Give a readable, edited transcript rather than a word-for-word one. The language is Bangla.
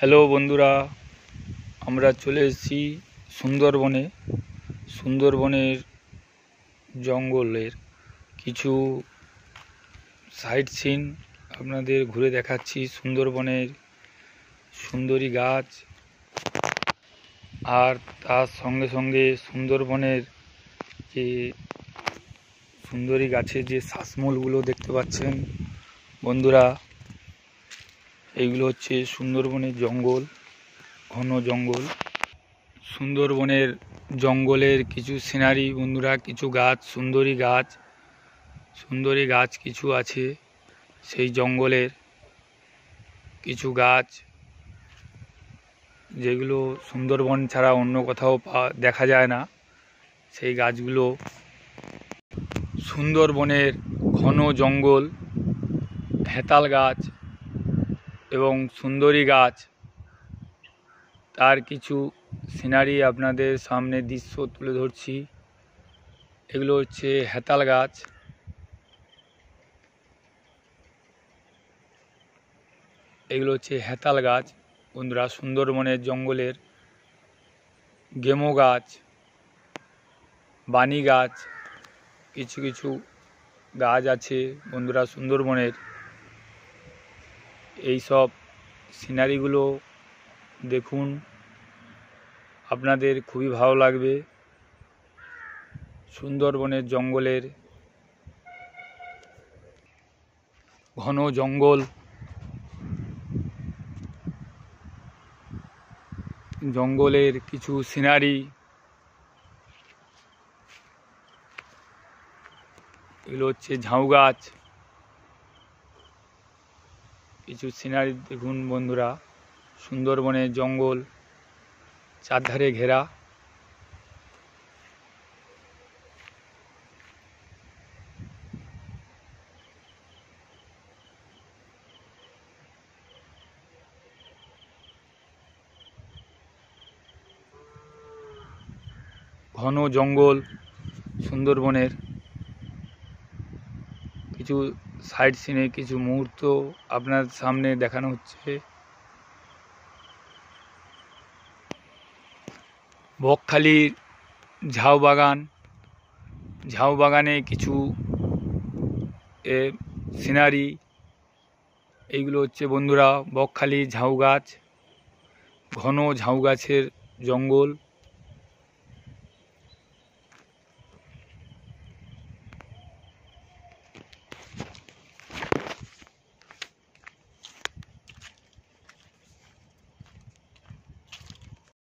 হ্যালো বন্ধুরা, আমরা চলে এসেছি সুন্দরবনে। সুন্দরবনের জঙ্গলের কিছু সাইট সিন আপনাদের ঘুরে দেখাচ্ছি। সুন্দরবনের সুন্দরী গাছ আর তার সঙ্গে সঙ্গে সুন্দরবনের যে সুন্দরী গাছের যে শ্বাসমূলগুলো দেখতে পাচ্ছেন বন্ধুরা, এইগুলো হচ্ছে সুন্দরবনের জঙ্গল, ঘন জঙ্গল। সুন্দরবনের জঙ্গলের কিছু সিনারি বন্ধুরা, কিছু গাছ, সুন্দরী গাছ কিছু আছে। সেই জঙ্গলের কিছু গাছ যেগুলো সুন্দরবন ছাড়া অন্য কোথাও দেখা যায় না, সেই গাছগুলো সুন্দরবনের ঘন জঙ্গল, হেতাল গাছ এবং সুন্দরী গাছ, তার কিছু সিনারি আপনাদের সামনে দৃশ্য তুলে ধরছি। এগুলো হচ্ছে হেতাল গাছ, এগুলো হচ্ছে হেতাল গাছ বন্ধুরা। সুন্দরবনের জঙ্গলের গেমো গাছ, বানি গাছ, কিছু কিছু গাছ আছে বন্ধুরা সুন্দরবনের। এই সব সিনারিগুলো দেখুন, আপনাদের খুবই ভালো লাগবে। সুন্দরবনের জঙ্গলের ঘন জঙ্গল, জঙ্গলের কিছু সিনারি, এগুলো হচ্ছে ঝাউ গাছ। কিছু সিনারি দেখুন বন্ধুরা, সুন্দরবনের জঙ্গল চারধারে ঘেরা। ঘন জঙ্গল সুন্দরবনের কিছু সাইড সিনে কিছু মুহূর্ত আপনার সামনে দেখানো হচ্ছে। বকখালির ঝাউ বাগানে কিছু সিনারি। এইগুলো হচ্ছে বন্ধুরা বকখালি ঝাউ গাছ, ঘন ঝাউ গাছের জঙ্গল।